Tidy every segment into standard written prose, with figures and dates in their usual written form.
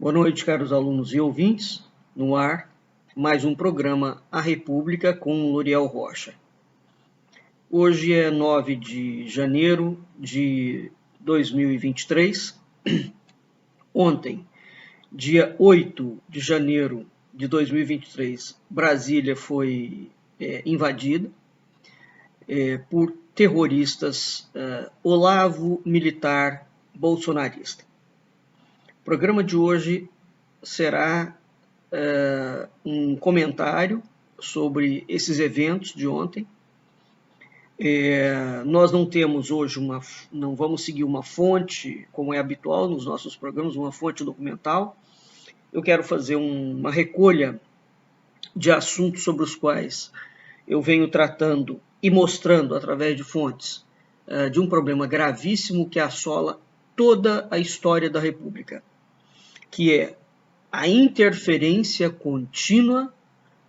Boa noite, caros alunos e ouvintes. No ar, mais um programa A República com Loriel Rocha. Hoje é 9 de janeiro de 2023. Ontem, dia 8 de janeiro de 2023, Brasília foi invadida por terroristas Olavo Militar Bolsonarista. O programa de hoje será um comentário sobre esses eventos de ontem. Nós não temos hoje não vamos seguir uma fonte, como é habitual nos nossos programas, uma fonte documental. Eu quero fazer uma recolha de assuntos sobre os quais eu venho tratando e mostrando através de fontes de um problema gravíssimo que assola toda a história da República, que é a interferência contínua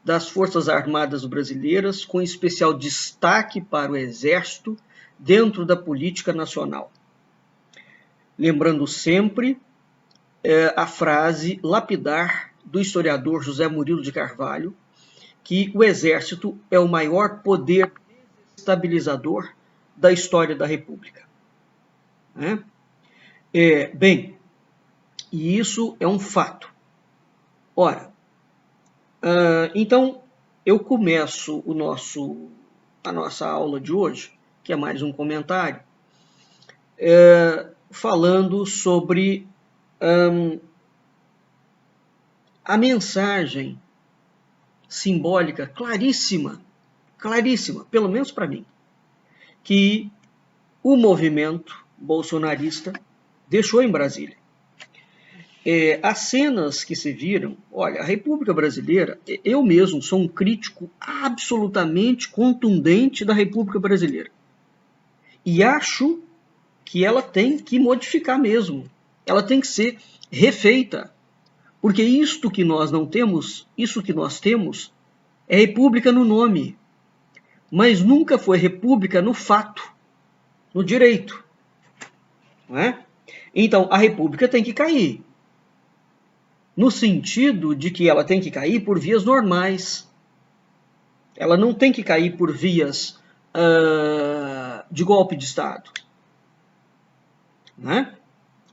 das Forças Armadas brasileiras, com especial destaque para o Exército, dentro da política nacional. Lembrando sempre a frase lapidar do historiador José Murilo de Carvalho, que o Exército é o maior poder desestabilizador da história da República. Bem, e isso é um fato. Ora, então eu começo a nossa aula de hoje, que é mais um comentário, falando sobre a mensagem simbólica claríssima, pelo menos para mim, que o movimento bolsonarista deixou em Brasília. As cenas que se viram, olha, a República Brasileira, eu mesmo sou um crítico absolutamente contundente da República Brasileira. E acho que ela tem que modificar mesmo. Ela tem que ser refeita. Porque isto que nós não temos, isso que nós temos, é república no nome. Mas nunca foi república no fato, no direito. Não é? Então, a República tem que cair. No sentido de que ela tem que cair por vias normais. Ela não tem que cair por vias de golpe de Estado. Né?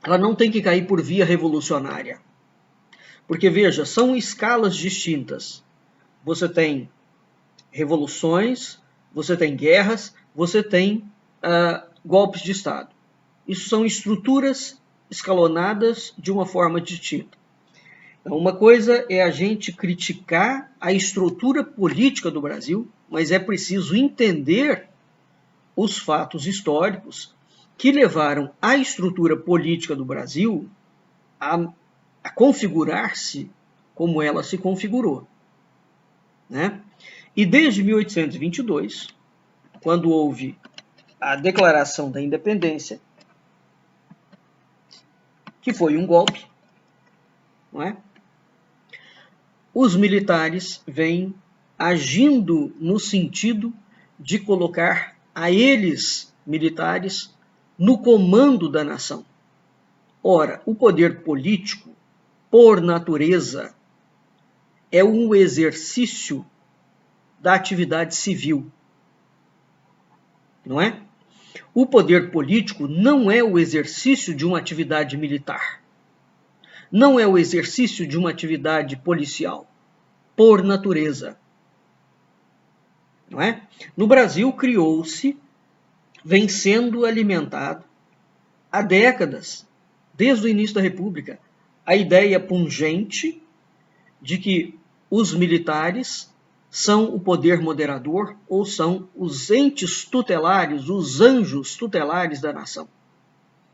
Ela não tem que cair por via revolucionária. Porque, veja, são escalas distintas. Você tem revoluções, você tem guerras, você tem golpes de Estado. Isso são estruturas escalonadas de uma forma distinta. Então, uma coisa é a gente criticar a estrutura política do Brasil, mas é preciso entender os fatos históricos que levaram a estrutura política do Brasil a configurar-se como ela se configurou. Né? E desde 1822, quando houve a Declaração da Independência, que foi um golpe, não é? Os militares vêm agindo no sentido de colocar a eles, militares, no comando da nação. Ora, o poder político, por natureza, é um exercício da atividade civil, não é? O poder político não é o exercício de uma atividade militar. Não é o exercício de uma atividade policial, por natureza. Não é? No Brasil, criou-se, vem sendo alimentado há décadas, desde o início da República, a ideia pungente de que os militares são o poder moderador ou são os entes tutelares, os anjos tutelares da nação.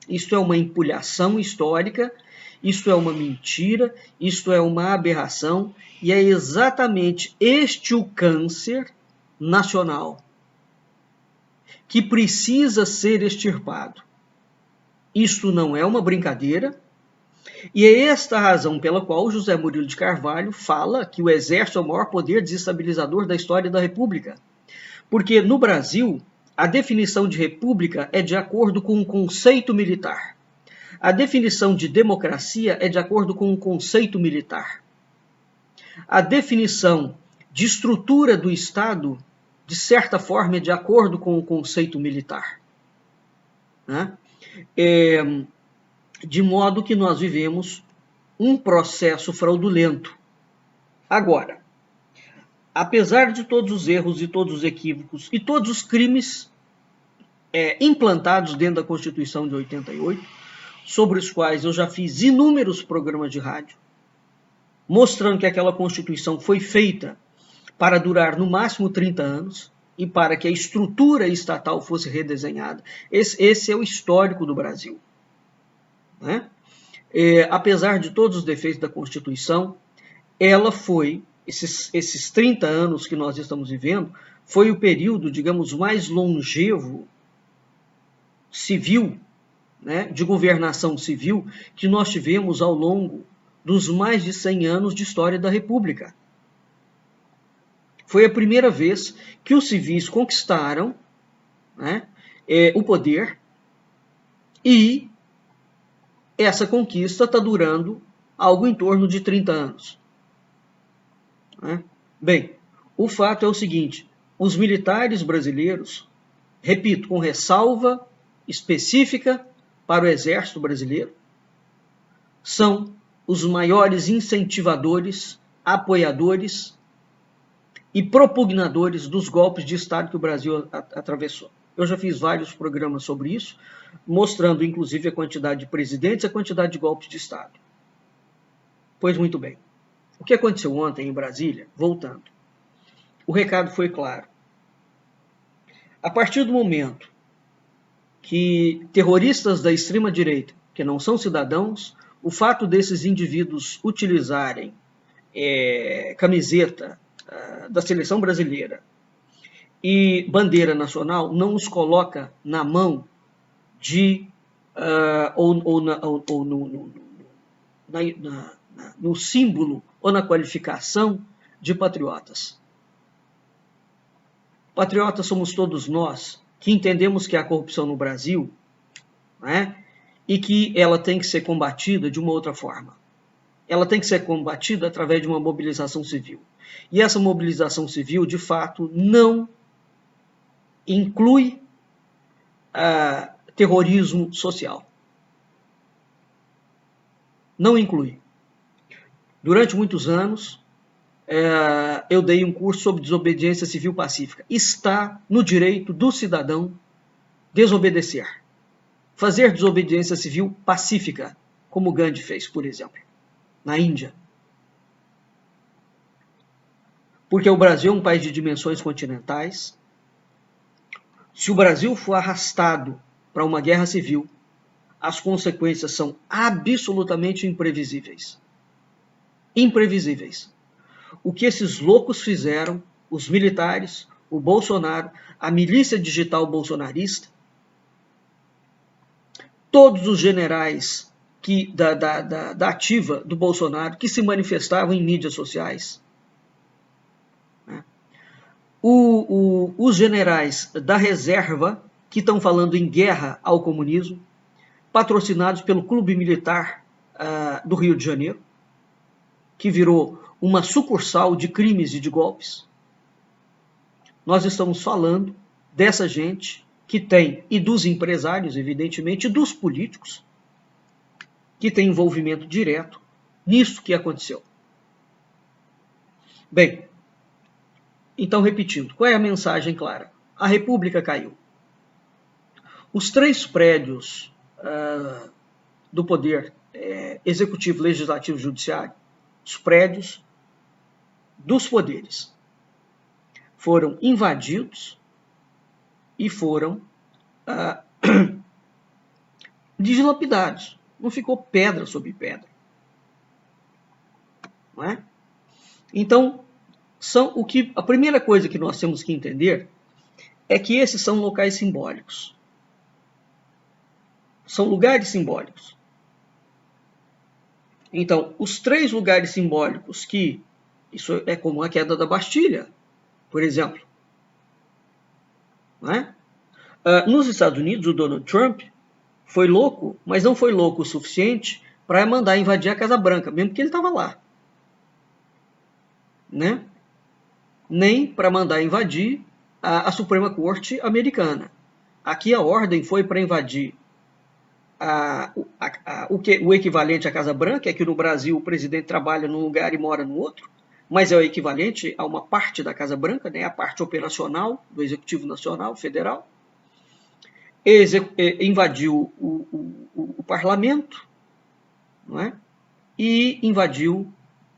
Isto é uma empulhação histórica. Isto é uma mentira, isto é uma aberração, e é exatamente este o câncer nacional que precisa ser extirpado. Isto não é uma brincadeira, e é esta a razão pela qual José Murilo de Carvalho fala que o Exército é o maior poder desestabilizador da história da República. Porque no Brasil, a definição de república é de acordo com o conceito militar. A definição de democracia é de acordo com o conceito militar. A definição de estrutura do Estado, de certa forma, é de acordo com o conceito militar. Né? De modo que nós vivemos um processo fraudulento. Agora, apesar de todos os erros e todos os equívocos e todos os crimes implantados dentro da Constituição de 88, sobre os quais eu já fiz inúmeros programas de rádio, mostrando que aquela Constituição foi feita para durar no máximo 30 anos e para que a estrutura estatal fosse redesenhada. Esse é o histórico do Brasil. Né? Apesar de todos os defeitos da Constituição, ela foi, esses 30 anos que nós estamos vivendo, foi o período, digamos, mais longevo civil, né, de governação civil, que nós tivemos ao longo dos mais de 100 anos de história da República. Foi a primeira vez que os civis conquistaram, né, o poder, e essa conquista está durando algo em torno de 30 anos. Né? Bem, o fato é o seguinte, os militares brasileiros, repito, com ressalva específica para o Exército Brasileiro, são os maiores incentivadores, apoiadores e propugnadores dos golpes de Estado que o Brasil atravessou. Eu já fiz vários programas sobre isso, mostrando inclusive a quantidade de presidentes e a quantidade de golpes de Estado. Pois muito bem. O que aconteceu ontem em Brasília, voltando, o recado foi claro. A partir do momento que terroristas da extrema-direita, que não são cidadãos, o fato desses indivíduos utilizarem camiseta da seleção brasileira e bandeira nacional não os coloca na mão de no símbolo ou na qualificação de patriotas. Patriotas somos todos nós que entendemos que há corrupção no Brasil, né, e que ela tem que ser combatida de uma outra forma. Ela tem que ser combatida através de uma mobilização civil. E essa mobilização civil, de fato, não inclui terrorismo social. Não inclui. Durante muitos anos, eu dei um curso sobre desobediência civil pacífica. Está no direito do cidadão desobedecer. Fazer desobediência civil pacífica, como Gandhi fez, por exemplo, na Índia. Porque o Brasil é um país de dimensões continentais. Se o Brasil for arrastado para uma guerra civil, as consequências são absolutamente imprevisíveis. Imprevisíveis. O que esses loucos fizeram, os militares, o Bolsonaro, a milícia digital bolsonarista, todos os generais da ativa do Bolsonaro que se manifestavam em mídias sociais, né? Os generais da reserva que estão falando em guerra ao comunismo, patrocinados pelo Clube Militar do Rio de Janeiro, que virou uma sucursal de crimes e de golpes. Nós estamos falando dessa gente que tem, e dos empresários, evidentemente, e dos políticos, que tem envolvimento direto nisso que aconteceu. Bem, então repetindo, qual é a mensagem clara? A República caiu. Os 3 prédios do poder executivo, legislativo e judiciário, os prédios dos poderes, foram invadidos e foram dilapidados. Não ficou pedra sobre pedra. Não é? Então, a primeira coisa que nós temos que entender é que esses são locais simbólicos. São lugares simbólicos. Então, os 3 lugares simbólicos isso é como a queda da Bastilha, por exemplo. Não é? Nos Estados Unidos, o Donald Trump foi louco, mas não foi louco o suficiente para mandar invadir a Casa Branca, mesmo que ele estava lá. Né? Nem para mandar invadir a Suprema Corte americana. Aqui a ordem foi para invadir o equivalente à Casa Branca, é que no Brasil o presidente trabalha num lugar e mora no outro, mas é o equivalente a uma parte da Casa Branca, né, a parte operacional do Executivo Nacional Federal. Invadiu o parlamento, não é? E invadiu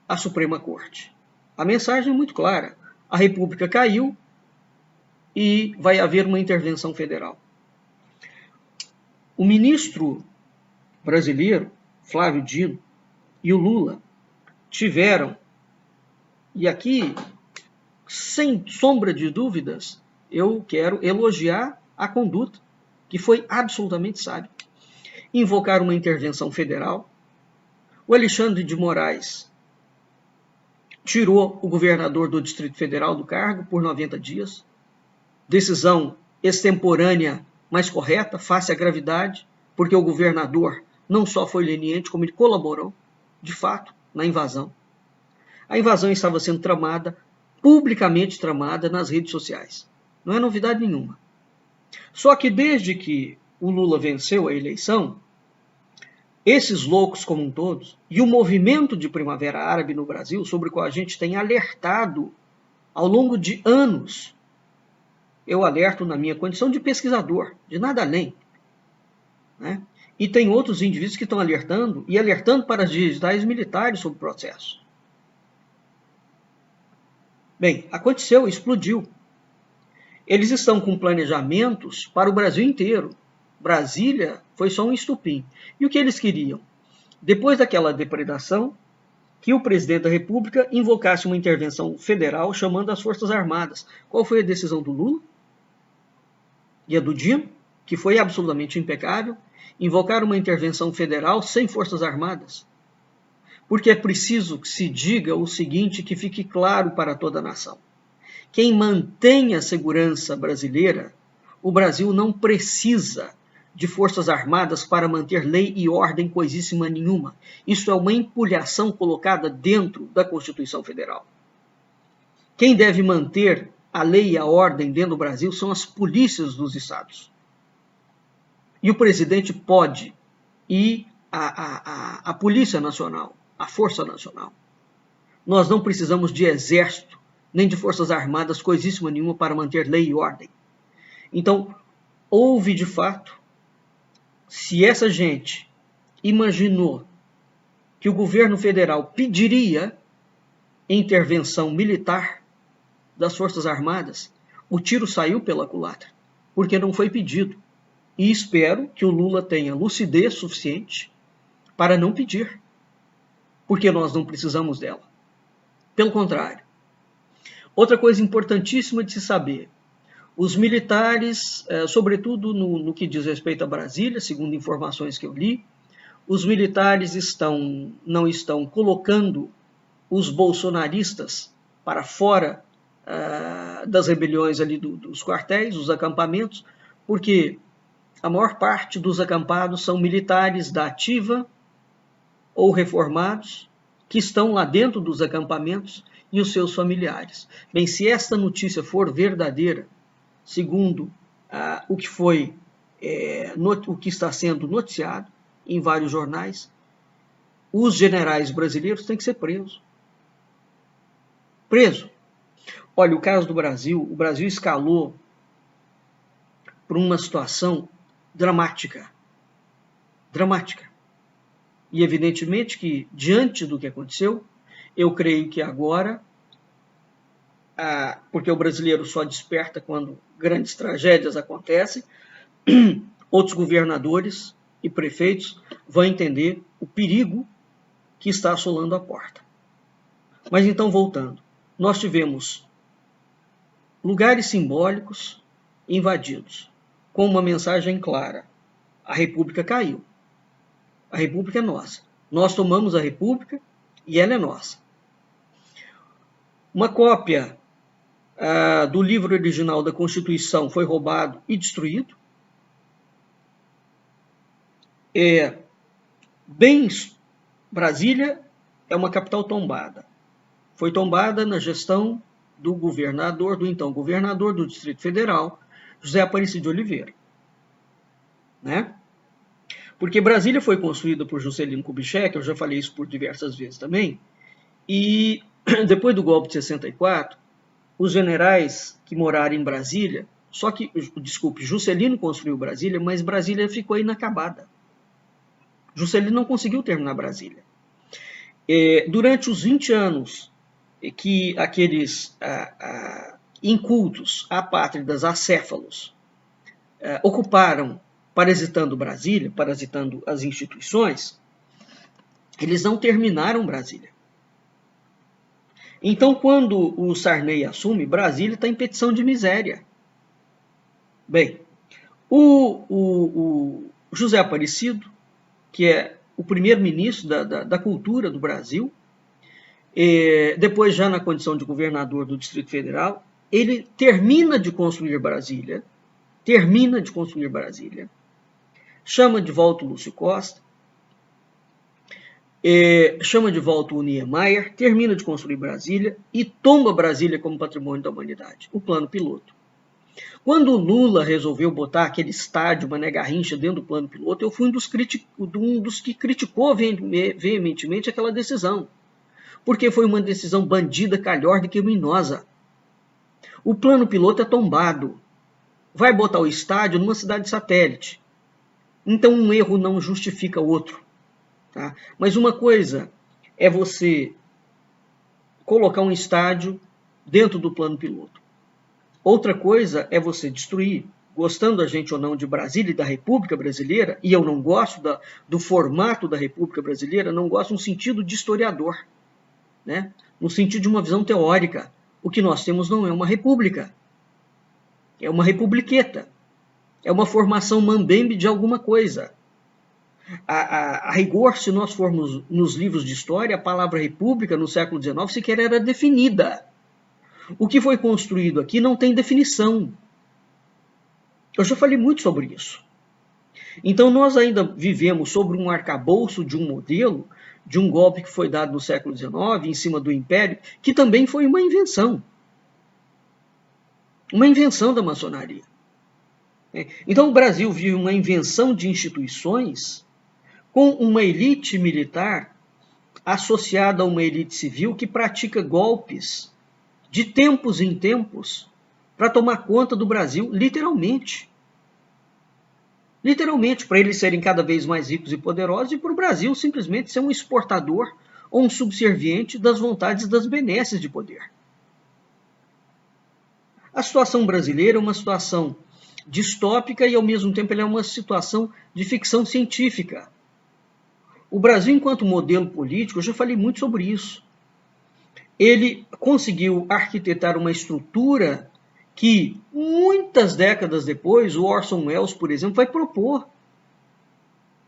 a Suprema Corte. A mensagem é muito clara. A República caiu e vai haver uma intervenção federal. O ministro brasileiro, Flávio Dino, e o Lula tiveram, e aqui, sem sombra de dúvidas, eu quero elogiar a conduta, que foi absolutamente sábia. Invocar uma intervenção federal. O Alexandre de Moraes tirou o governador do Distrito Federal do cargo por 90 dias. Decisão extemporânea, mas correta, face à gravidade, porque o governador não só foi leniente, como ele colaborou, de fato, na invasão. A invasão estava sendo tramada, publicamente tramada, nas redes sociais. Não é novidade nenhuma. Só que desde que o Lula venceu a eleição, esses loucos como um todos, e o movimento de Primavera Árabe no Brasil, sobre o qual a gente tem alertado ao longo de anos, eu alerto na minha condição de pesquisador, de nada além, né? E tem outros indivíduos que estão alertando, e alertando para as digitais militares sobre o processo. Bem, aconteceu, explodiu. Eles estão com planejamentos para o Brasil inteiro. Brasília foi só um estupim. E o que eles queriam? Depois daquela depredação, que o presidente da República invocasse uma intervenção federal chamando as Forças Armadas. Qual foi a decisão do Lula? E a do Dino, que foi absolutamente impecável, invocar uma intervenção federal sem Forças Armadas. Porque é preciso que se diga o seguinte, que fique claro para toda a nação. Quem mantém a segurança brasileira, o Brasil não precisa de Forças Armadas para manter lei e ordem coisíssima nenhuma. Isso é uma empulhação colocada dentro da Constituição Federal. Quem deve manter a lei e a ordem dentro do Brasil são as polícias dos estados. E o presidente pode, e a Polícia Nacional, a Força Nacional. Nós não precisamos de exército, nem de forças armadas, coisíssima nenhuma para manter lei e ordem. Então, houve de fato, se essa gente imaginou que o governo federal pediria intervenção militar das Forças Armadas, o tiro saiu pela culatra, porque não foi pedido. E espero que o Lula tenha lucidez suficiente para não pedir, porque nós não precisamos dela. Pelo contrário. Outra coisa importantíssima de se saber, os militares, sobretudo no que diz respeito a Brasília, segundo informações que eu li, os militares não estão colocando os bolsonaristas para fora das rebeliões ali dos quartéis, dos acampamentos, porque a maior parte dos acampados são militares da ativa ou reformados, que estão lá dentro dos acampamentos e os seus familiares. Bem, se esta notícia for verdadeira, segundo o que está sendo noticiado em vários jornais, os generais brasileiros têm que ser presos. Preso. Olha, o caso do Brasil, o Brasil escalou para uma situação dramática. Dramática. E evidentemente que, diante do que aconteceu, eu creio que agora, porque o brasileiro só desperta quando grandes tragédias acontecem, outros governadores e prefeitos vão entender o perigo que está assolando a porta. Mas então, voltando, nós tivemos lugares simbólicos invadidos, com uma mensagem clara: a República caiu. A República é nossa. Nós tomamos a República e ela é nossa. Uma cópia do livro original da Constituição foi roubado e destruído. Brasília é uma capital tombada. Foi tombada na gestão do então governador do Distrito Federal, José Aparecido de Oliveira. Né? Porque Brasília foi construída por Juscelino Kubitschek, eu já falei isso por diversas vezes também, e depois do golpe de 64, os generais que moraram em Brasília, Juscelino construiu Brasília, mas Brasília ficou inacabada. Juscelino não conseguiu terminar Brasília. Durante os 20 anos que aqueles incultos, apátridas, acéfalos, ocuparam parasitando Brasília, parasitando as instituições, eles não terminaram Brasília. Então, quando o Sarney assume, Brasília está em petição de miséria. Bem, o José Aparecido, que é o primeiro-ministro da cultura do Brasil, depois já na condição de governador do Distrito Federal, ele termina de construir Brasília, chama de volta o Lúcio Costa, chama de volta o Niemeyer, termina de construir Brasília e tomba Brasília como patrimônio da humanidade, o plano piloto. Quando o Lula resolveu botar aquele estádio Mané Garrincha dentro do plano piloto, eu fui um dos que criticou veementemente aquela decisão, porque foi uma decisão bandida, calhorda e criminosa. O plano piloto é tombado. Vai botar o estádio numa cidade satélite. Então um erro não justifica o outro. Tá? Mas uma coisa é você colocar um estádio dentro do plano piloto. Outra coisa é você destruir, gostando a gente ou não de Brasília e da República Brasileira, e eu não gosto do formato da República Brasileira, não gosto no sentido de historiador, né? No sentido de uma visão teórica. O que nós temos não é uma república, é uma republiqueta, é uma formação mambembe de alguma coisa. A rigor, se nós formos nos livros de história, a palavra república no século XIX sequer era definida. O que foi construído aqui não tem definição. Eu já falei muito sobre isso. Então nós ainda vivemos sobre um arcabouço de um modelo, de um golpe que foi dado no século XIX, em cima do Império, que também foi uma invenção. Uma invenção da maçonaria. Então o Brasil vive uma invenção de instituições com uma elite militar associada a uma elite civil que pratica golpes de tempos em tempos para tomar conta do Brasil, literalmente. Literalmente, para eles serem cada vez mais ricos e poderosos e para o Brasil simplesmente ser um exportador ou um subserviente das vontades das benesses de poder. A situação brasileira é uma situação distópica e, ao mesmo tempo, ela é uma situação de ficção científica. O Brasil, enquanto modelo político, eu já falei muito sobre isso. Ele conseguiu arquitetar uma estrutura que, muitas décadas depois, o Orson Welles, por exemplo, vai propor.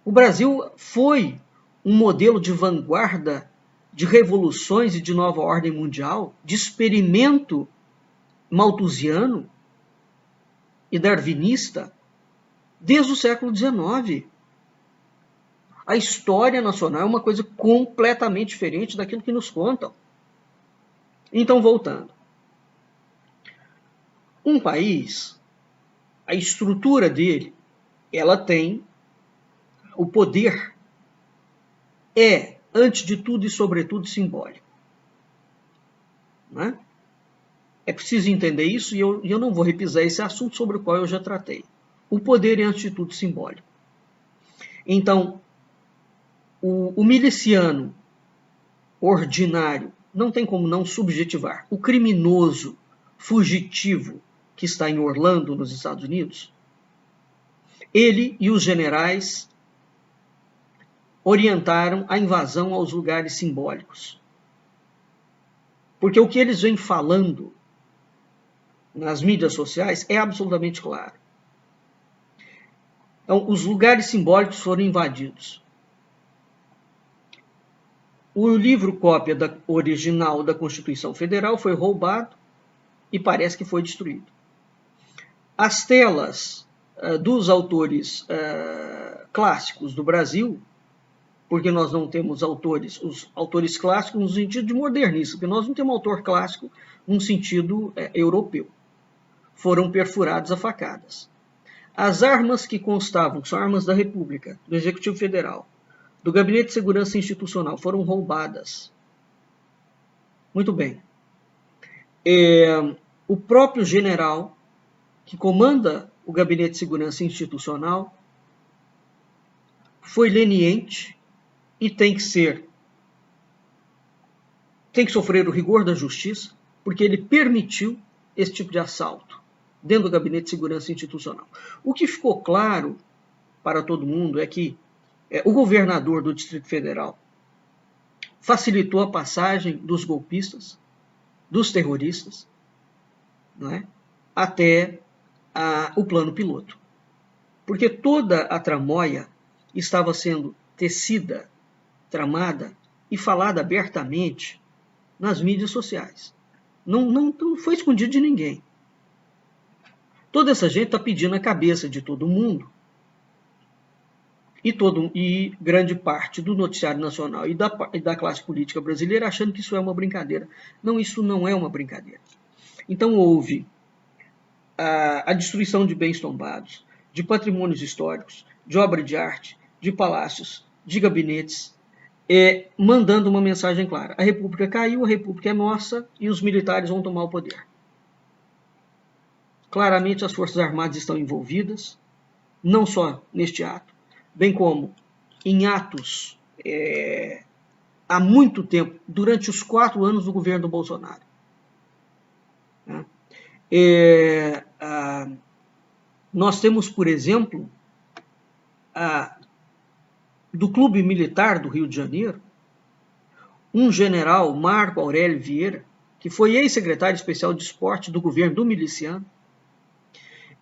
O Brasil foi um modelo de vanguarda, de revoluções e de nova ordem mundial, de experimento malthusiano e darwinista, desde o século XIX. A história nacional é uma coisa completamente diferente daquilo que nos contam. Então, voltando. Um país, a estrutura dele, ela tem o poder, antes de tudo e sobretudo, simbólico. Né? É preciso entender isso e eu não vou repisar esse assunto sobre o qual eu já tratei. O poder é, antes de tudo, simbólico. Então, o miliciano ordinário não tem como não subjetivar. O criminoso fugitivo que está em Orlando, nos Estados Unidos, ele e os generais orientaram a invasão aos lugares simbólicos. Porque o que eles vêm falando nas mídias sociais é absolutamente claro. Então, os lugares simbólicos foram invadidos. O livro cópia original da Constituição Federal foi roubado e parece que foi destruído. As telas dos autores clássicos do Brasil, porque nós não temos os autores clássicos no sentido de modernista, porque nós não temos autor clássico num sentido europeu. Foram perfurados a facadas. As armas que constavam, que são armas da República, do Executivo Federal, do Gabinete de Segurança Institucional, foram roubadas. Muito bem. O próprio general que comanda o Gabinete de Segurança Institucional foi leniente e tem que sofrer o rigor da justiça, porque ele permitiu esse tipo de assalto dentro do Gabinete de Segurança Institucional. O que ficou claro para todo mundo é que o governador do Distrito Federal facilitou a passagem dos golpistas, dos terroristas, não é? Até o plano piloto. Porque toda a tramóia estava sendo tecida, tramada e falada abertamente nas mídias sociais. Não foi escondido de ninguém. Toda essa gente está pedindo a cabeça de todo mundo e grande parte do noticiário nacional e da classe política brasileira achando que isso é uma brincadeira. Não, isso não é uma brincadeira. Então houve a destruição de bens tombados, de patrimônios históricos, de obra de arte, de palácios, de gabinetes, mandando uma mensagem clara. A República caiu, a República é nossa e os militares vão tomar o poder. Claramente as Forças Armadas estão envolvidas, não só neste ato, bem como em atos há muito tempo, durante os 4 anos do governo do Bolsonaro. Nós temos, por exemplo, do Clube Militar do Rio de Janeiro, um general, Marco Aurélio Vieira, que foi ex-secretário especial de esporte do governo do miliciano.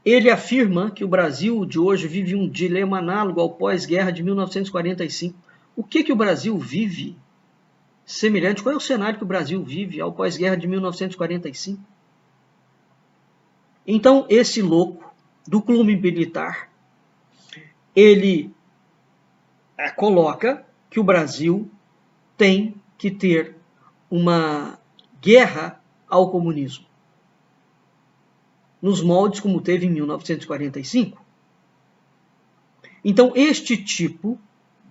Ele afirma que o Brasil de hoje vive um dilema análogo ao pós-guerra de 1945. O que o Brasil vive semelhante? Qual é o cenário que o Brasil vive ao pós-guerra de 1945? Então, esse louco do clube militar, ele coloca que o Brasil tem que ter uma guerra ao comunismo, nos moldes como teve em 1945. Então, este tipo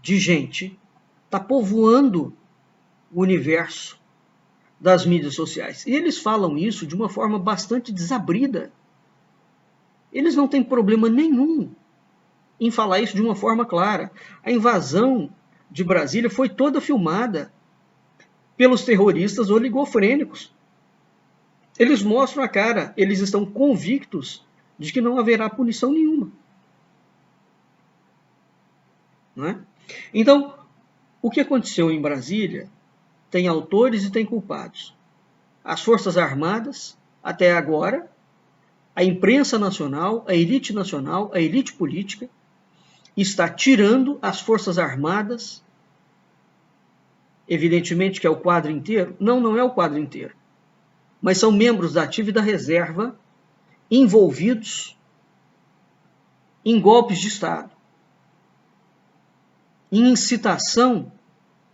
de gente está povoando o universo das mídias sociais. E eles falam isso de uma forma bastante desabrida. Eles não têm problema nenhum em falar isso de uma forma clara. A invasão de Brasília foi toda filmada pelos terroristas oligofrênicos. Eles mostram a cara, eles estão convictos de que não haverá punição nenhuma. Não é? Então, o que aconteceu em Brasília tem autores e tem culpados. As Forças Armadas, até agora, a imprensa nacional, a elite política, está tirando as Forças Armadas, evidentemente que é o quadro inteiro. Não é o quadro inteiro. Mas são membros da ativa e da reserva envolvidos em golpes de Estado, em incitação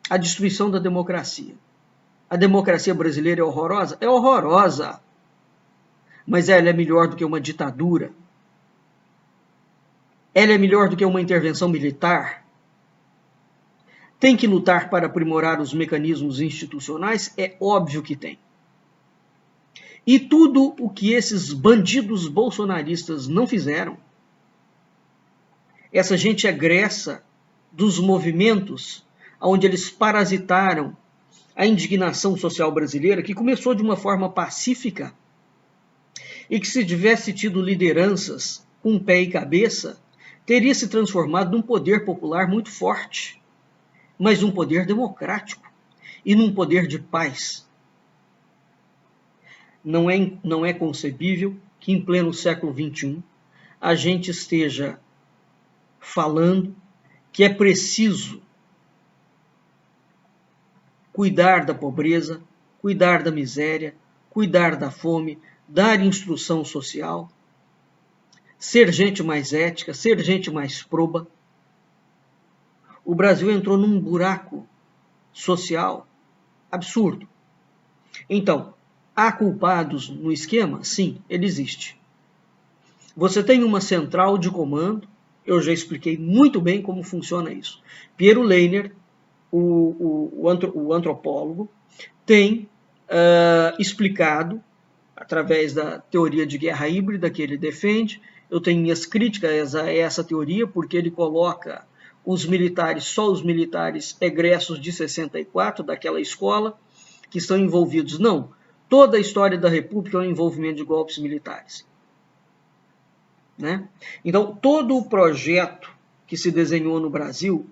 à destruição da democracia. A democracia brasileira é horrorosa? É horrorosa. Mas ela é melhor do que uma ditadura? Ela é melhor do que uma intervenção militar? Tem que lutar para aprimorar os mecanismos institucionais? É óbvio que tem. E tudo o que esses bandidos bolsonaristas não fizeram, essa gente egressa dos movimentos onde eles parasitaram a indignação social brasileira, que começou de uma forma pacífica e que, se tivesse tido lideranças com pé e cabeça, teria se transformado num poder popular muito forte, mas num poder democrático e num poder de paz. Não é concebível que em pleno século XXI a gente esteja falando que é preciso cuidar da pobreza, cuidar da miséria, cuidar da fome, dar instrução social, ser gente mais ética, ser gente mais proba. O Brasil entrou num buraco social absurdo. Então, há culpados no esquema? Sim, ele existe. Você tem uma central de comando, eu já expliquei muito bem como funciona isso. Piero Leiner, o antropólogo, tem explicado, através da teoria de guerra híbrida que ele defende. Eu tenho minhas críticas a essa teoria, porque ele coloca os militares, só os militares egressos de 64, daquela escola, que estão envolvidos. Não, toda a história da República é um envolvimento de golpes militares. Né? Então, todo o projeto que se desenhou no Brasil,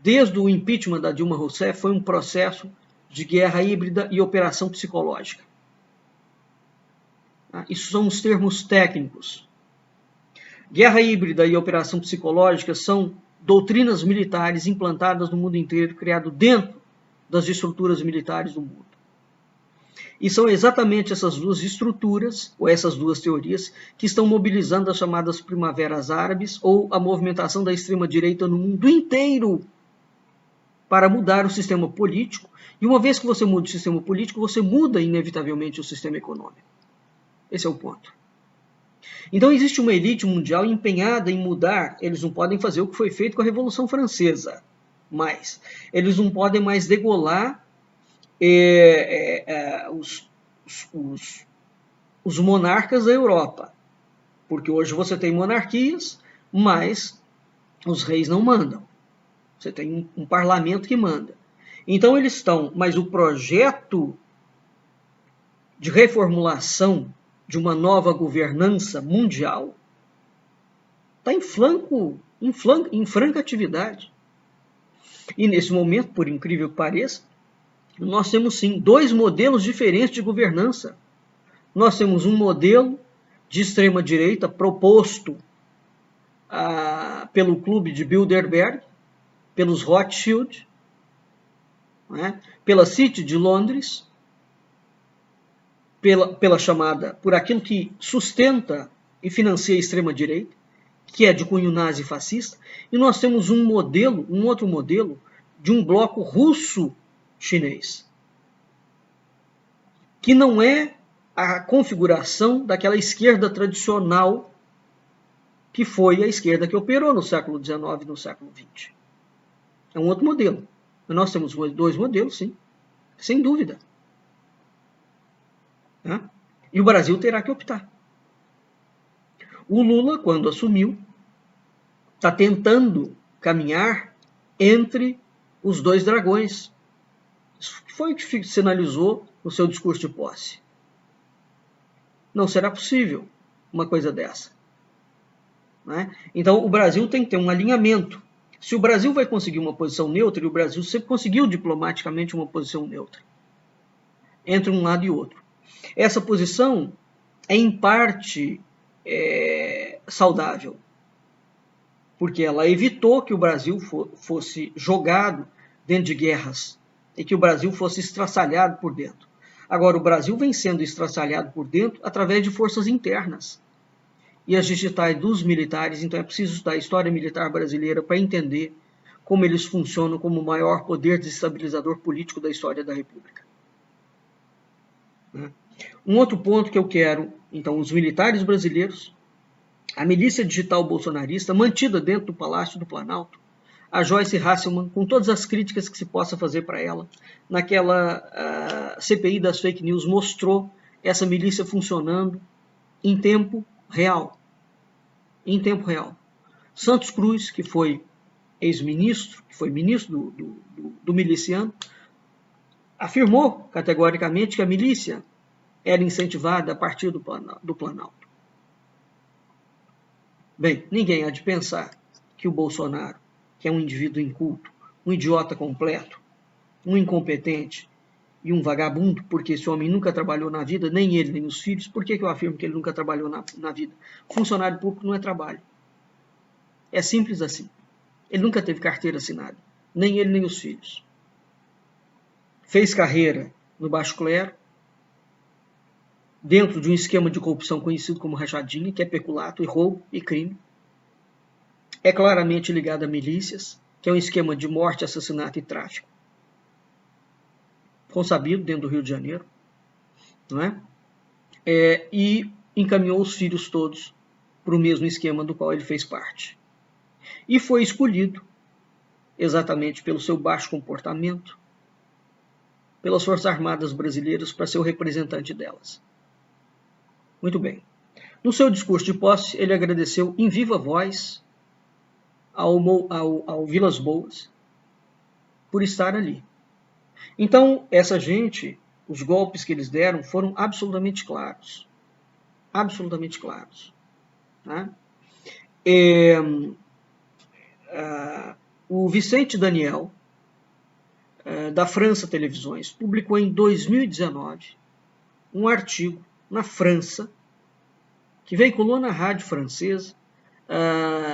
desde o impeachment da Dilma Rousseff, foi um processo de guerra híbrida e operação psicológica. Isso são os termos técnicos. Guerra híbrida e operação psicológica são doutrinas militares implantadas no mundo inteiro, criado dentro das estruturas militares do mundo. E são exatamente essas duas estruturas, ou essas duas teorias, que estão mobilizando as chamadas primaveras árabes, ou a movimentação da extrema-direita no mundo inteiro, para mudar o sistema político. E uma vez que você muda o sistema político, você muda inevitavelmente o sistema econômico. Esse é o ponto. Então existe uma elite mundial empenhada em mudar. Eles não podem fazer o que foi feito com a Revolução Francesa, mas eles não podem mais degolar os monarcas da Europa. Porque hoje você tem monarquias, mas os reis não mandam. Você tem um parlamento que manda. Então eles estão, mas o projeto de reformulação de uma nova governança mundial está em franca atividade. E nesse momento, por incrível que pareça, nós temos sim dois modelos diferentes de governança. Nós temos um modelo de extrema-direita proposto pelo clube de Bilderberg, pelos Rothschild, né, pela City de Londres, pela chamada, por aquilo que sustenta e financia a extrema-direita, que é de cunho nazi-fascista, e nós temos um outro modelo, de um bloco russo-chinês, que não é a configuração daquela esquerda tradicional que foi a esquerda que operou no século XIX e no século XX. É um outro modelo. Nós temos dois modelos, sim, sem dúvida. E o Brasil terá que optar. O Lula, quando assumiu, está tentando caminhar entre os dois dragões. Isso foi o que sinalizou no seu discurso de posse. Não será possível uma coisa dessa. Né? Então, o Brasil tem que ter um alinhamento. Se o Brasil vai conseguir uma posição neutra, e o Brasil sempre conseguiu diplomaticamente uma posição neutra, entre um lado e outro. Essa posição é, em parte, saudável, porque ela evitou que o Brasil fosse jogado dentro de guerras e que o Brasil fosse estraçalhado por dentro. Agora, o Brasil vem sendo estraçalhado por dentro através de forças internas. E as digitais dos militares, então é preciso estudar a história militar brasileira para entender como eles funcionam como o maior poder desestabilizador político da história da República. Um outro ponto que eu quero, então, os militares brasileiros, a milícia digital bolsonarista, mantida dentro do Palácio do Planalto, a Joyce Hasselman, com todas as críticas que se possa fazer para ela, naquela CPI das fake news, mostrou essa milícia funcionando em tempo real. Em tempo real. Santos Cruz, que foi ex-ministro, que foi ministro do miliciano, afirmou categoricamente que a milícia era incentivada a partir do Planalto. Bem, ninguém há de pensar que o Bolsonaro, que é um indivíduo inculto, um idiota completo, um incompetente e um vagabundo, porque esse homem nunca trabalhou na vida, nem ele, nem os filhos. Por que eu afirmo que ele nunca trabalhou na vida? Funcionário público não é trabalho. É simples assim. Ele nunca teve carteira assinada, nem ele, nem os filhos. Fez carreira no baixo clero, dentro de um esquema de corrupção conhecido como rachadinha, que é peculato e roubo e crime. É claramente ligado a milícias, que é um esquema de morte, assassinato e tráfico, consabido dentro do Rio de Janeiro, não é? E encaminhou os filhos todos para o mesmo esquema do qual ele fez parte. E foi escolhido, exatamente pelo seu baixo comportamento, pelas Forças Armadas brasileiras para ser o representante delas. Muito bem. No seu discurso de posse, ele agradeceu em viva voz ao Vilas Boas por estar ali. Então, essa gente, os golpes que eles deram foram absolutamente claros. Absolutamente claros. Né? O Vicente Daniel, da França Televisões, publicou em 2019 um artigo na França, que veiculou na rádio francesa,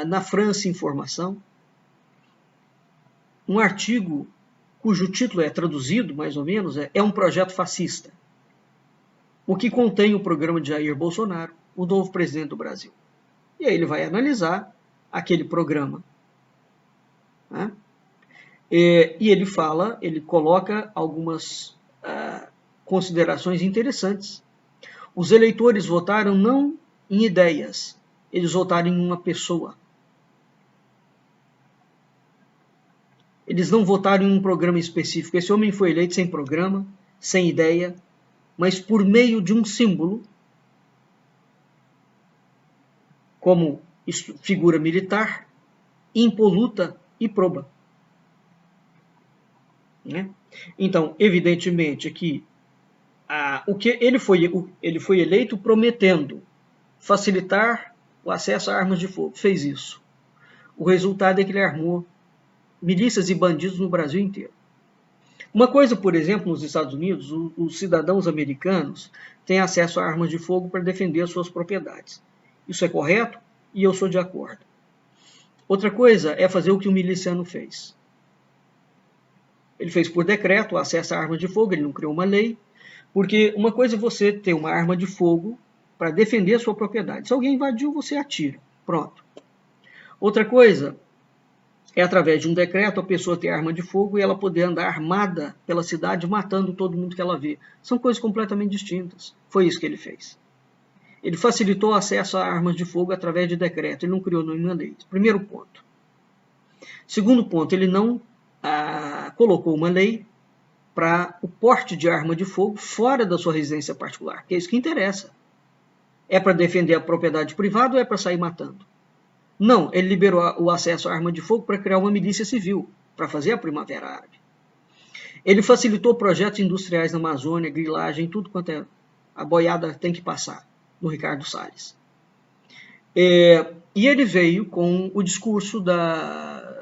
na França Informação, um artigo cujo título é traduzido, mais ou menos, é um projeto fascista, o que contém o programa de Jair Bolsonaro, o novo presidente do Brasil. E aí ele vai analisar aquele programa. Né? E ele coloca algumas considerações interessantes. Os eleitores votaram não em ideias, eles votaram em uma pessoa. Eles não votaram em um programa específico. Esse homem foi eleito sem programa, sem ideia, mas por meio de um símbolo, como figura militar, impoluta e proba. Né? Então, evidentemente que ele foi eleito prometendo facilitar o acesso a armas de fogo. Fez isso. O resultado é que ele armou milícias e bandidos no Brasil inteiro. Uma coisa, por exemplo, nos Estados Unidos, os cidadãos americanos têm acesso a armas de fogo para defender as suas propriedades. Isso é correto e eu sou de acordo. Outra coisa é fazer o que o miliciano fez. Ele fez por decreto o acesso a armas de fogo, ele não criou uma lei, porque uma coisa é você ter uma arma de fogo para defender a sua propriedade. Se alguém invadiu, você atira. Pronto. Outra coisa é, através de um decreto, a pessoa ter arma de fogo e ela poder andar armada pela cidade, matando todo mundo que ela vê. São coisas completamente distintas. Foi isso que ele fez. Ele facilitou o acesso a armas de fogo através de decreto. Ele não criou nenhuma lei. Primeiro ponto. Segundo ponto, ele não colocou uma lei para o porte de arma de fogo fora da sua residência particular, que é isso que interessa. É para defender a propriedade privada ou é para sair matando? Não, ele liberou o acesso à arma de fogo para criar uma milícia civil, para fazer a Primavera Árabe. Ele facilitou projetos industriais na Amazônia, grilagem, tudo quanto é a boiada tem que passar, no Ricardo Salles. E ele veio com o discurso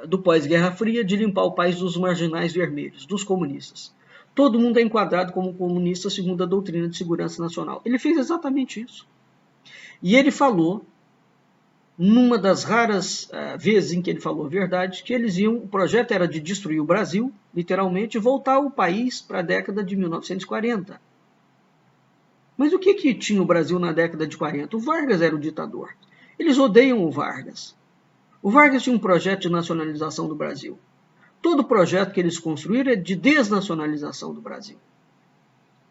do pós-Guerra Fria de limpar o país dos marginais vermelhos, dos comunistas. Todo mundo é enquadrado como comunista segundo a doutrina de segurança nacional. Ele fez exatamente isso. E ele falou, numa das raras vezes em que ele falou a verdade, que o projeto era de destruir o Brasil, literalmente, e voltar o país para a década de 1940. Mas o que tinha o Brasil na década de 40? O Vargas era o ditador. Eles odeiam o Vargas. O Vargas tinha um projeto de nacionalização do Brasil. Todo projeto que eles construíram é de desnacionalização do Brasil.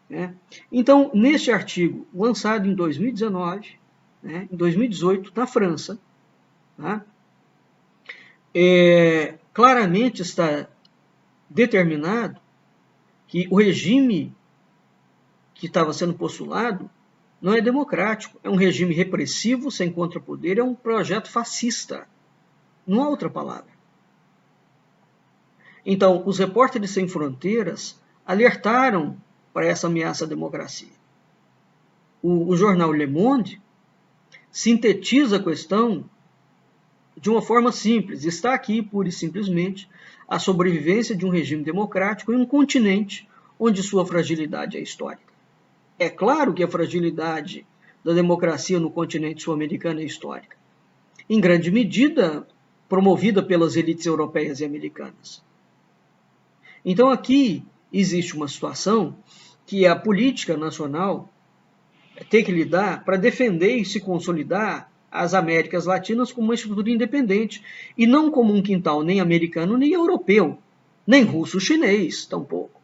Né? Então, neste artigo, lançado em 2019, em 2018, na França, tá? Claramente está determinado que o regime que estava sendo postulado não é democrático, é um regime repressivo, sem contrapoder, é um projeto fascista. Não há outra palavra. Então, os Repórteres Sem Fronteiras alertaram para essa ameaça à democracia. O jornal Le Monde sintetiza a questão de uma forma simples. Está aqui, pura e simplesmente, a sobrevivência de um regime democrático em um continente onde sua fragilidade é histórica. É claro que a fragilidade da democracia no continente sul-americano é histórica, em grande medida promovida pelas elites europeias e americanas. Então aqui existe uma situação que a política nacional ter que lidar para defender e se consolidar as Américas Latinas como uma estrutura independente, e não como um quintal nem americano, nem europeu, nem russo-chinês, tampouco.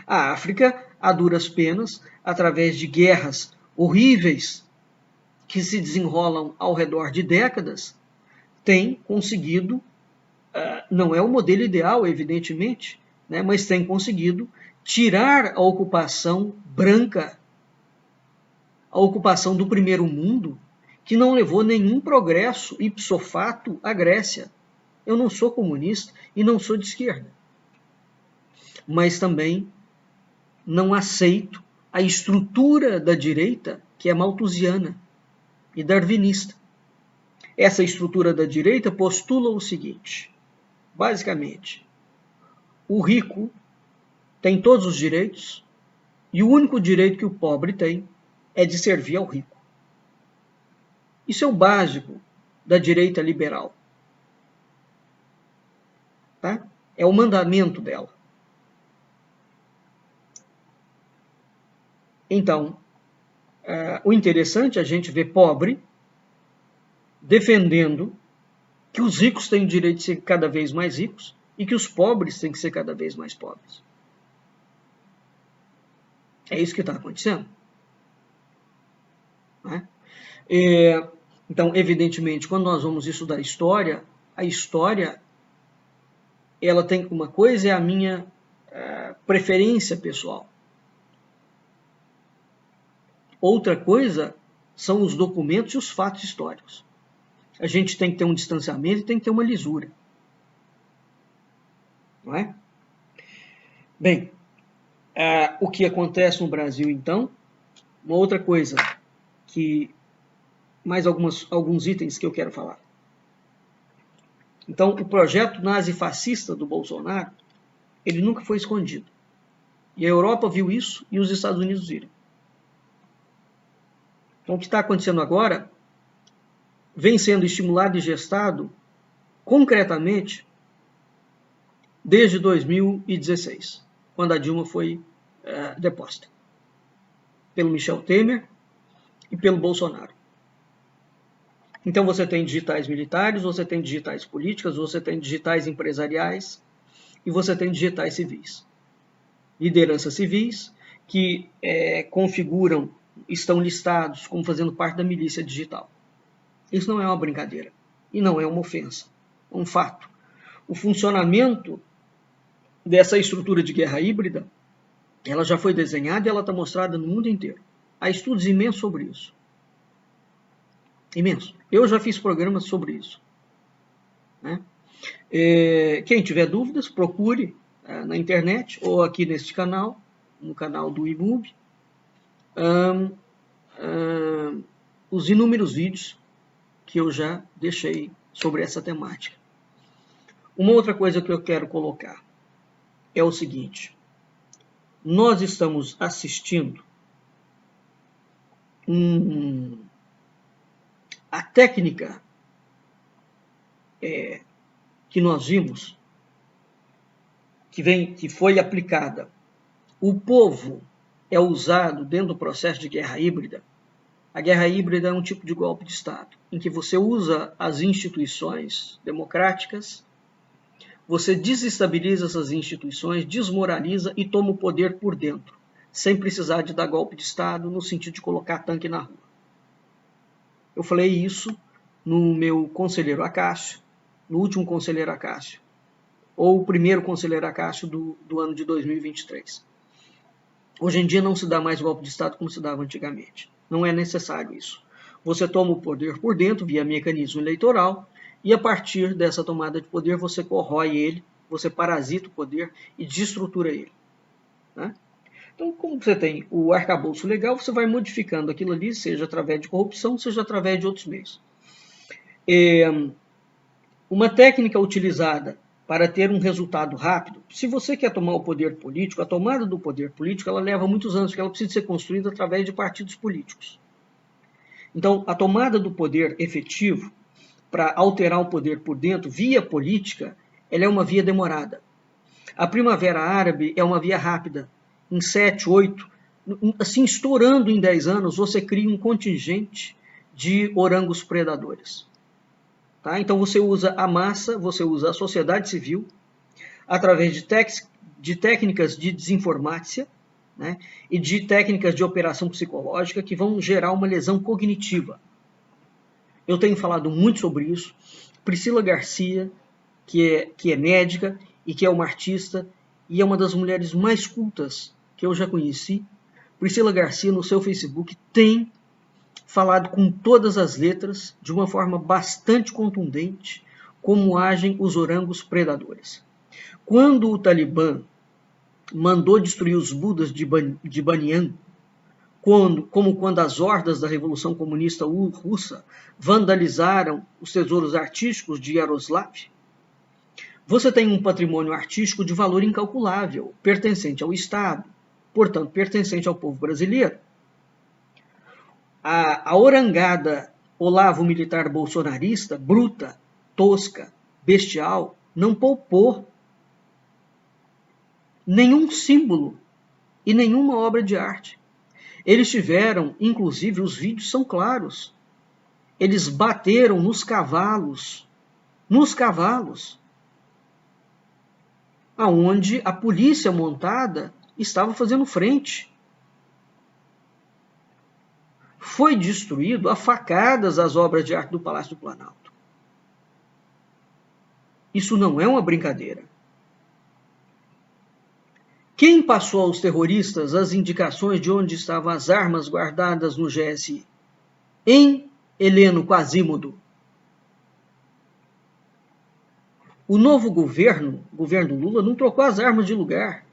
A África, a duras penas, através de guerras horríveis que se desenrolam ao redor de décadas, tem conseguido, não é o modelo ideal, evidentemente, né, mas tem conseguido tirar a ocupação branca, a ocupação do primeiro mundo, que não levou nenhum progresso ipso facto à Grécia. Eu não sou comunista e não sou de esquerda, mas também não aceito a estrutura da direita, que é malthusiana e darwinista. Essa estrutura da direita postula o seguinte, basicamente, o rico tem todos os direitos e o único direito que o pobre tem é de servir ao rico. Isso é o básico da direita liberal. Tá? É o mandamento dela. Então, o interessante é a gente ver pobre defendendo que os ricos têm o direito de ser cada vez mais ricos e que os pobres têm que ser cada vez mais pobres. É isso que está acontecendo. Né? Então, evidentemente, quando nós vamos estudar história, a história ela tem uma coisa, é a minha preferência pessoal. Outra coisa são os documentos e os fatos históricos. A gente tem que ter um distanciamento e tem que ter uma lisura. Não é? Bem, o que acontece no Brasil, então, uma outra coisa que mais alguns itens que eu quero falar. Então, o projeto nazi-fascista do Bolsonaro, ele nunca foi escondido. E a Europa viu isso e os Estados Unidos viram. Então, o que está acontecendo agora vem sendo estimulado e gestado concretamente desde 2016, quando a Dilma foi deposta pelo Michel Temer e pelo Bolsonaro. Então você tem digitais militares, você tem digitais políticas, você tem digitais empresariais e você tem digitais civis. Lideranças civis que configuram, estão listados como fazendo parte da milícia digital. Isso não é uma brincadeira e não é uma ofensa, é um fato. O funcionamento dessa estrutura de guerra híbrida, ela já foi desenhada e ela está mostrada no mundo inteiro. Há estudos imensos sobre isso. Imenso. Eu já fiz programas sobre isso. Né? Quem tiver dúvidas, procure na internet ou aqui neste canal, no canal do IMUB, os inúmeros vídeos que eu já deixei sobre essa temática. Uma outra coisa que eu quero colocar é o seguinte: nós estamos assistindo a técnica que nós vimos, que foi aplicada. O povo é usado dentro do processo de guerra híbrida. A guerra híbrida é um tipo de golpe de Estado, em que você usa as instituições democráticas, você desestabiliza essas instituições, desmoraliza e toma o poder por dentro, sem precisar de dar golpe de Estado, no sentido de colocar tanque na rua. Eu falei isso no meu conselheiro Acácio, no último conselheiro Acácio, ou o primeiro conselheiro Acácio do ano de 2023. Hoje em dia não se dá mais golpe de Estado como se dava antigamente. Não é necessário isso. Você toma o poder por dentro via mecanismo eleitoral e a partir dessa tomada de poder você corrói ele, você parasita o poder e desestrutura ele. Né? Então, como você tem o arcabouço legal, você vai modificando aquilo ali, seja através de corrupção, seja através de outros meios. Uma técnica utilizada para ter um resultado rápido, se você quer tomar o poder político, a tomada do poder político ela leva muitos anos, porque ela precisa ser construída através de partidos políticos. Então, a tomada do poder efetivo, para alterar o poder por dentro, via política, ela é uma via demorada. A Primavera Árabe é uma via rápida. Em 7, 8, assim, estourando em 10 anos, você cria um contingente de orangos predadores. Tá? Então você usa a massa, você usa a sociedade civil, através de técnicas de desinformácia, né, e de técnicas de operação psicológica que vão gerar uma lesão cognitiva. Eu tenho falado muito sobre isso. Priscila Garcia, que é médica e que é uma artista e é uma das mulheres mais cultas que eu já conheci. Priscila Garcia, no seu Facebook, tem falado com todas as letras, de uma forma bastante contundente, como agem os orangos predadores. Quando o Talibã mandou destruir os Budas de Banian, como quando as hordas da Revolução Comunista Russa vandalizaram os tesouros artísticos de Yaroslav, você tem um patrimônio artístico de valor incalculável, pertencente ao Estado, portanto, pertencente ao povo brasileiro. A orangada olavo-militar bolsonarista, bruta, tosca, bestial, não poupou nenhum símbolo e nenhuma obra de arte. Eles tiveram, inclusive, os vídeos são claros. Eles bateram nos cavalos, aonde a polícia montada estava fazendo frente. Foi destruído a facadas as obras de arte do Palácio do Planalto. Isso não é uma brincadeira. Quem passou aos terroristas as indicações de onde estavam as armas guardadas no GSI? Em Heleno Quasimodo. O novo governo Lula, não trocou as armas de lugar.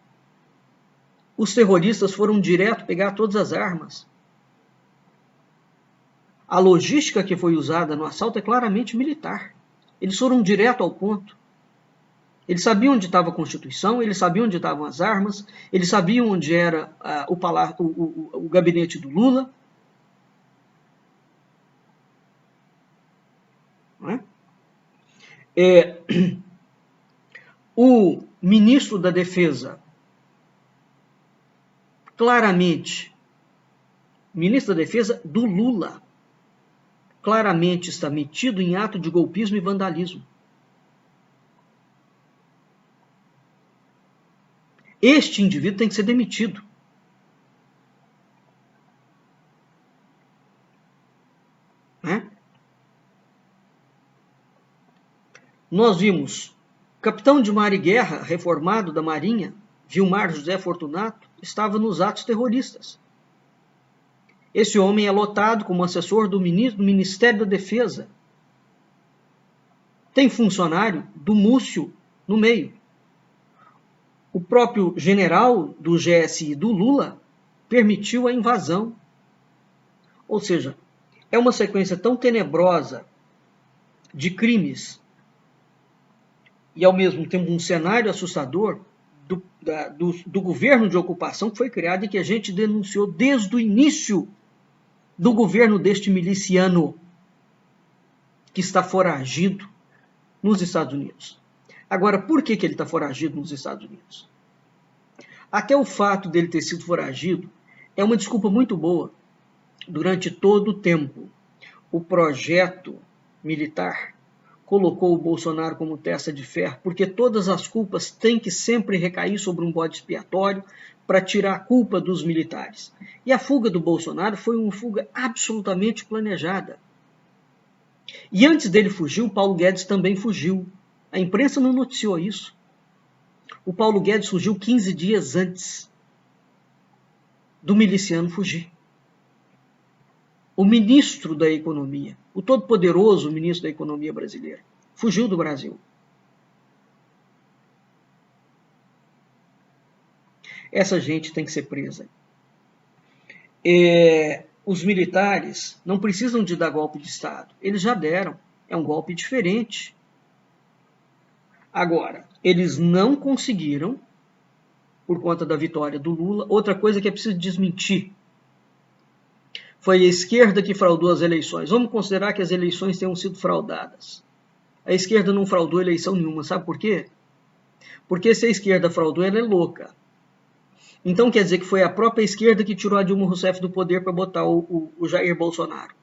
Os terroristas foram direto pegar todas as armas. A logística que foi usada no assalto é claramente militar. Eles foram direto ao ponto. Eles sabiam onde estava a Constituição, eles sabiam onde estavam as armas, eles sabiam onde era o gabinete do Lula. Não é? O ministro da Defesa, claramente, ministro da Defesa do Lula, claramente está metido em ato de golpismo e vandalismo. Este indivíduo tem que ser demitido. Né? Nós vimos capitão de mar e guerra, reformado da Marinha, Vilmar José Fortunato, estava nos atos terroristas. Esse homem é lotado como assessor do Ministério da Defesa. Tem funcionário do Múcio no meio. O próprio general do GSI do Lula permitiu a invasão. Ou seja, é uma sequência tão tenebrosa de crimes e, ao mesmo tempo, um cenário assustador do governo de ocupação que foi criado e que a gente denunciou desde o início do governo deste miliciano que está foragido nos Estados Unidos. Agora, por que ele está foragido nos Estados Unidos? Até o fato dele ter sido foragido é uma desculpa muito boa. Durante todo o tempo, o projeto militar colocou o Bolsonaro como testa de ferro, porque todas as culpas têm que sempre recair sobre um bode expiatório para tirar a culpa dos militares. E a fuga do Bolsonaro foi uma fuga absolutamente planejada. E antes dele fugir, o Paulo Guedes também fugiu. A imprensa não noticiou isso. O Paulo Guedes fugiu 15 dias antes do miliciano fugir. O ministro da Economia, o todo-poderoso ministro da Economia brasileira, fugiu do Brasil. Essa gente tem que ser presa. Os militares não precisam de dar golpe de Estado. Eles já deram. É um golpe diferente. Agora, eles não conseguiram, por conta da vitória do Lula, outra coisa que é preciso desmentir. Foi a esquerda que fraudou as eleições. Vamos considerar que as eleições tenham sido fraudadas. A esquerda não fraudou eleição nenhuma. Sabe por quê? Porque se a esquerda fraudou, ela é louca. Então quer dizer que foi a própria esquerda que tirou a Dilma Rousseff do poder para botar o Jair Bolsonaro.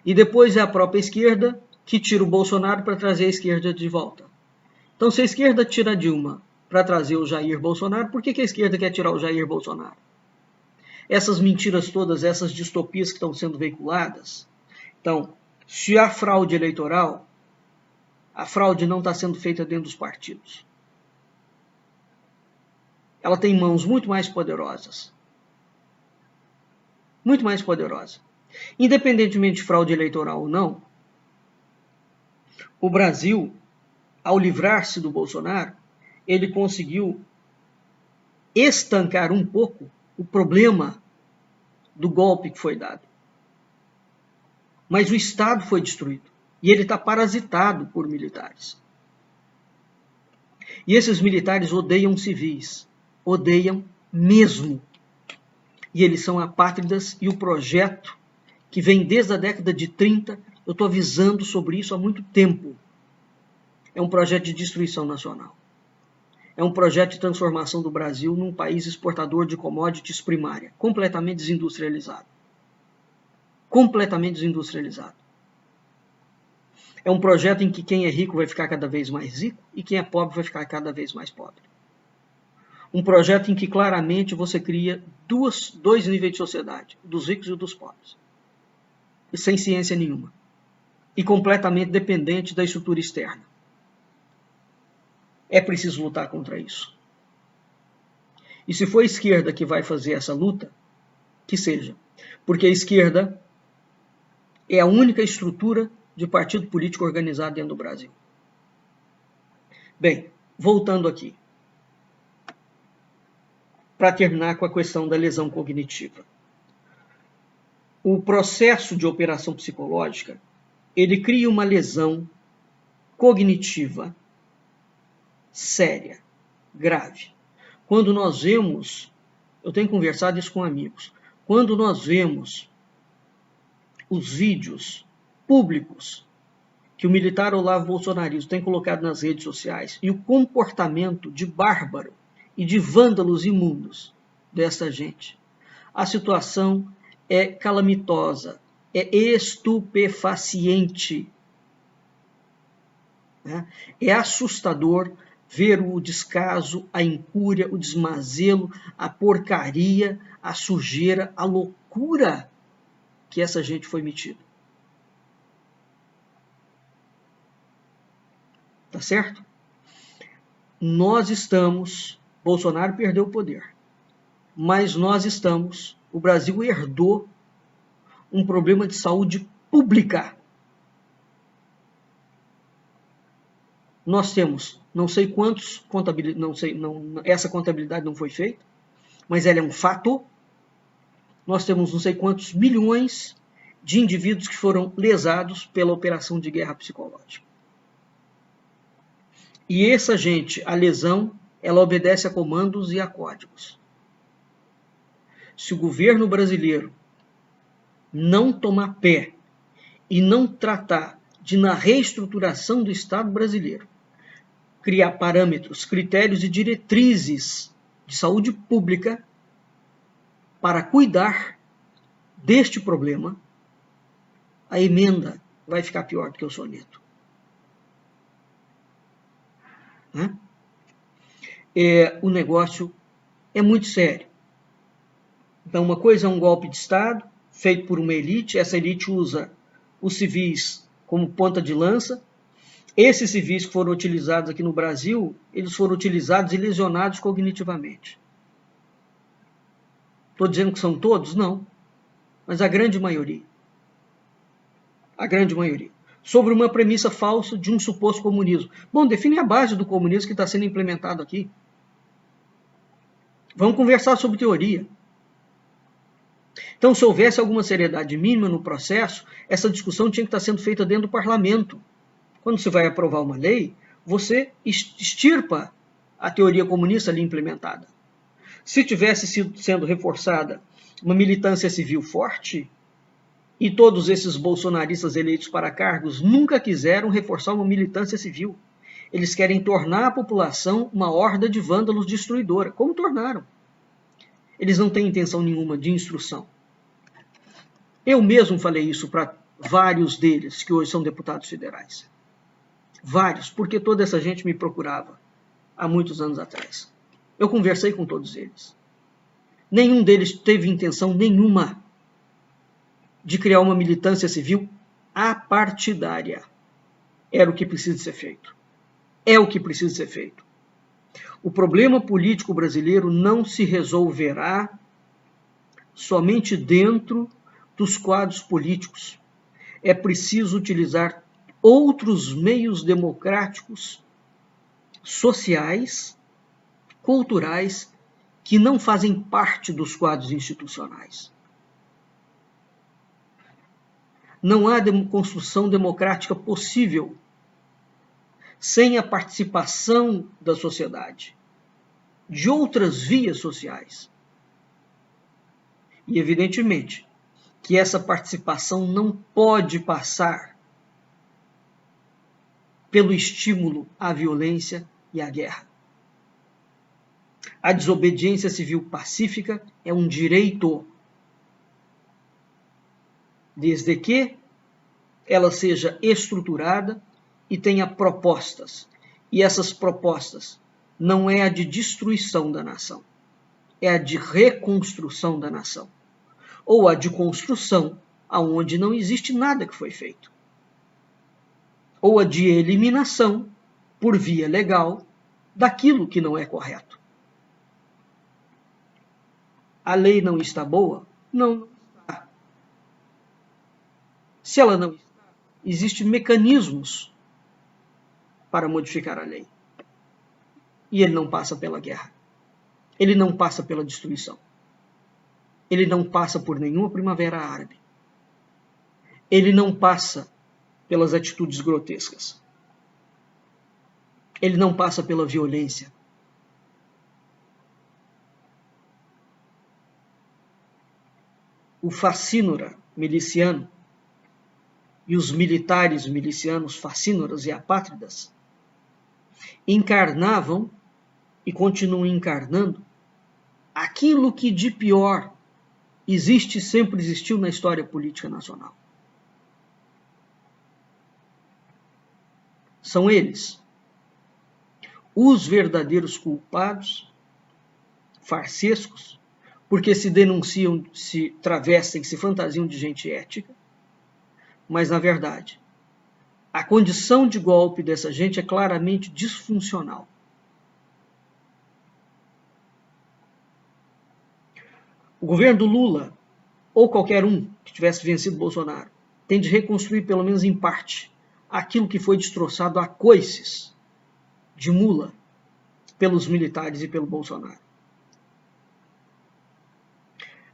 E depois é a própria esquerda que tira o Bolsonaro para trazer a esquerda de volta. Então se a esquerda tira a Dilma para trazer o Jair Bolsonaro, por que a esquerda quer tirar o Jair Bolsonaro? Essas mentiras todas, essas distopias que estão sendo veiculadas. Então, se há fraude eleitoral, a fraude não está sendo feita dentro dos partidos. Ela tem mãos muito mais poderosas. Muito mais poderosas. Independentemente de fraude eleitoral ou não, o Brasil, ao livrar-se do Bolsonaro, ele conseguiu estancar um pouco o problema do golpe que foi dado. Mas o Estado foi destruído. E ele está parasitado por militares. E esses militares odeiam civis. Odeiam mesmo. E eles são apátridas, e o projeto, que vem desde a década de 30, eu estou avisando sobre isso há muito tempo. É um projeto de destruição nacional. É um projeto de transformação do Brasil num país exportador de commodities primária, completamente desindustrializado. Completamente desindustrializado. É um projeto em que quem é rico vai ficar cada vez mais rico e quem é pobre vai ficar cada vez mais pobre. Um projeto em que claramente você cria dois níveis de sociedade, dos ricos e dos pobres. E sem ciência nenhuma. E completamente dependente da estrutura externa. É preciso lutar contra isso. E se for a esquerda que vai fazer essa luta, que seja. Porque a esquerda é a única estrutura de partido político organizado dentro do Brasil. Bem, voltando aqui. Para terminar com a questão da lesão cognitiva. O processo de operação psicológica, ele cria uma lesão cognitiva séria, grave. Quando nós vemos, eu tenho conversado isso com amigos, quando nós vemos os vídeos públicos que o militar Olavo Bolsonaro tem colocado nas redes sociais e o comportamento de bárbaro e de vândalos imundos dessa gente, a situação é calamitosa, é estupefaciente. Né? É assustador ver o descaso, a incúria, o desmazelo, a porcaria, a sujeira, a loucura que essa gente foi metida. Tá certo? Nós estamos, Bolsonaro perdeu o poder, mas o Brasil herdou um problema de saúde pública. Nós temos não sei quantos, essa contabilidade não foi feita, mas ela é um fato. Nós temos não sei quantos milhões de indivíduos que foram lesados pela operação de guerra psicológica. E essa gente, a lesão, ela obedece a comandos e a códigos. Se o governo brasileiro não tomar pé e não tratar de, na reestruturação do Estado brasileiro, criar parâmetros, critérios e diretrizes de saúde pública para cuidar deste problema, a emenda vai ficar pior do que o soneto. Né? O negócio é muito sério. Então, uma coisa é um golpe de Estado, feito por uma elite, essa elite usa os civis como ponta de lança. Esses civis que foram utilizados aqui no Brasil, eles foram utilizados e lesionados cognitivamente. Estou dizendo que são todos? Não. Mas a grande maioria. A grande maioria. Sobre uma premissa falsa de um suposto comunismo. Bom, define a base do comunismo que está sendo implementado aqui. Vamos conversar sobre teoria. Então, se houvesse alguma seriedade mínima no processo, essa discussão tinha que estar sendo feita dentro do parlamento. Quando você vai aprovar uma lei, você extirpa a teoria comunista ali implementada. Se tivesse sendo reforçada uma militância civil forte, e todos esses bolsonaristas eleitos para cargos nunca quiseram reforçar uma militância civil. Eles querem tornar a população uma horda de vândalos destruidora, como tornaram. Eles não têm intenção nenhuma de instrução. Eu mesmo falei isso para vários deles, que hoje são deputados federais. Vários, porque toda essa gente me procurava há muitos anos atrás. Eu conversei com todos eles. Nenhum deles teve intenção nenhuma de criar uma militância civil apartidária. Era o que precisa ser feito. É o que precisa ser feito. O problema político brasileiro não se resolverá somente dentro dos quadros políticos. É preciso utilizar outros meios democráticos, sociais, culturais, que não fazem parte dos quadros institucionais. Não há construção democrática possível sem a participação da sociedade, de outras vias sociais. E, evidentemente, que essa participação não pode passar pelo estímulo à violência e à guerra. A desobediência civil pacífica é um direito, desde que ela seja estruturada e tenha propostas. E essas propostas não é a de destruição da nação, é a de reconstrução da nação, ou a de construção aonde não existe nada que foi feito, ou a de eliminação por via legal daquilo que não é correto. A lei não está boa? Não está. Se ela não está, existem mecanismos para modificar a lei. E ele não passa pela guerra. Ele não passa pela destruição. Ele não passa por nenhuma primavera árabe. Ele não passa pelas atitudes grotescas. Ele não passa pela violência. O facínora miliciano e os militares milicianos facínoras e apátridas encarnavam e continuam encarnando aquilo que de pior existe e sempre existiu na história política nacional. São eles os verdadeiros culpados, farsescos, porque se denunciam, se travestem, se fantasiam de gente ética, mas, na verdade, a condição de golpe dessa gente é claramente disfuncional. O governo do Lula, ou qualquer um que tivesse vencido Bolsonaro, tem de reconstruir, pelo menos em parte, aquilo que foi destroçado a coices de mula pelos militares e pelo Bolsonaro.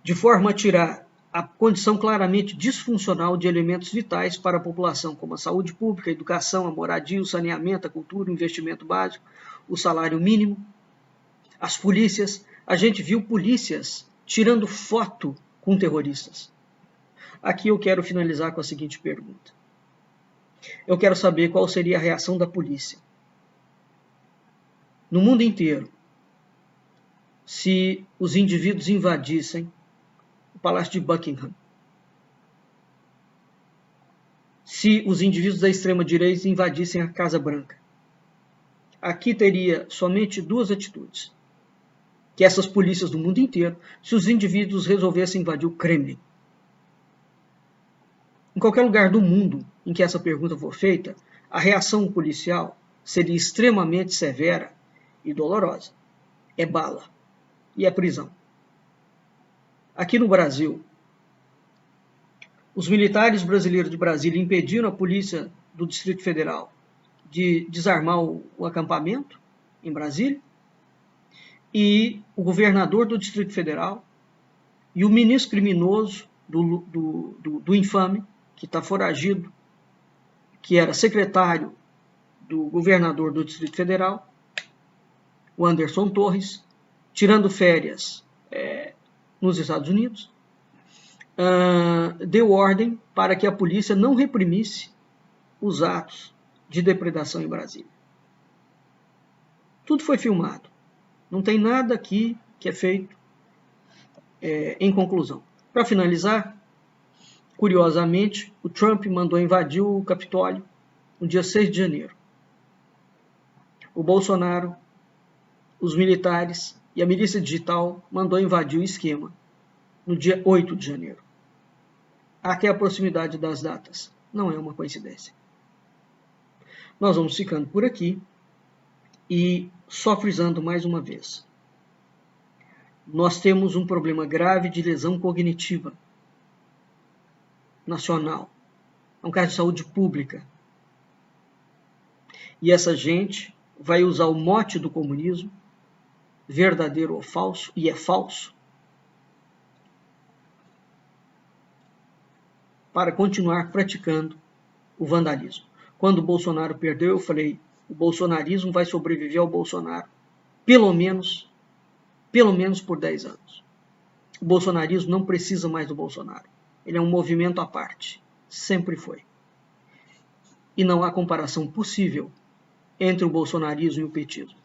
De forma a tirar a condição claramente disfuncional de elementos vitais para a população, como a saúde pública, a educação, a moradia, o saneamento, a cultura, o investimento básico, o salário mínimo, as polícias. A gente viu polícias tirando foto com terroristas. Aqui eu quero finalizar com a seguinte pergunta. Eu quero saber qual seria a reação da polícia no mundo inteiro se os indivíduos invadissem o Palácio de Buckingham, se os indivíduos da extrema-direita invadissem a Casa Branca. Aqui teria somente duas atitudes, que essas polícias do mundo inteiro, se os indivíduos resolvessem invadir o Kremlin. Em qualquer lugar do mundo em que essa pergunta for feita, a reação policial seria extremamente severa e dolorosa. É bala e é prisão. Aqui no Brasil, os militares brasileiros de Brasília impediram a polícia do Distrito Federal de desarmar o acampamento em Brasília, e o governador do Distrito Federal e o ministro criminoso do infame, que está foragido, que era secretário do governador do Distrito Federal, o Anderson Torres, tirando férias nos Estados Unidos, deu ordem para que a polícia não reprimisse os atos de depredação em Brasília. Tudo foi filmado. Não tem nada aqui que é feito em conclusão. Para finalizar, curiosamente, o Trump mandou invadir o Capitólio no dia 6 de janeiro. O Bolsonaro, os militares e a milícia digital mandou invadir o esquema no dia 8 de janeiro. Até a proximidade das datas. Não é uma coincidência. Nós vamos ficando por aqui e só frisando mais uma vez. Nós temos um problema grave de lesão cognitiva nacional. É um caso de saúde pública. E essa gente vai usar o mote do comunismo, verdadeiro ou falso, e é falso, para continuar praticando o vandalismo. Quando o Bolsonaro perdeu, eu falei, o bolsonarismo vai sobreviver ao Bolsonaro, pelo menos por 10 anos. O bolsonarismo não precisa mais do Bolsonaro. Ele é um movimento à parte. Sempre foi. E não há comparação possível entre o bolsonarismo e o petismo.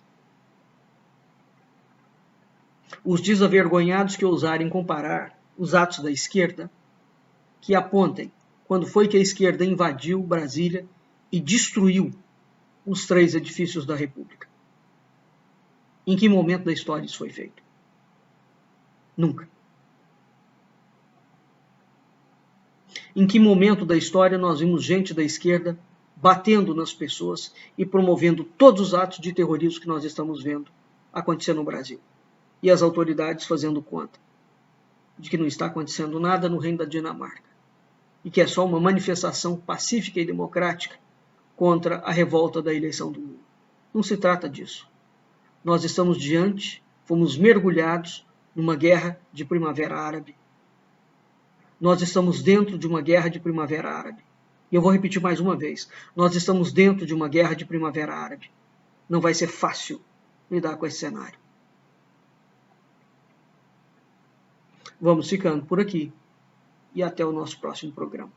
Os desavergonhados que ousarem comparar os atos da esquerda, que apontem quando foi que a esquerda invadiu Brasília e destruiu os 3 edifícios da República. Em que momento da história isso foi feito? Nunca. Em que momento da história nós vimos gente da esquerda batendo nas pessoas e promovendo todos os atos de terrorismo que nós estamos vendo acontecer no Brasil? E as autoridades fazendo conta de que não está acontecendo nada no Reino da Dinamarca e que é só uma manifestação pacífica e democrática contra a revolta da eleição do Lula. Não se trata disso. Nós estamos fomos mergulhados numa guerra de primavera árabe. Nós estamos dentro de uma guerra de primavera árabe. E eu vou repetir mais uma vez. Nós estamos dentro de uma guerra de primavera árabe. Não vai ser fácil lidar com esse cenário. Vamos ficando por aqui e até o nosso próximo programa.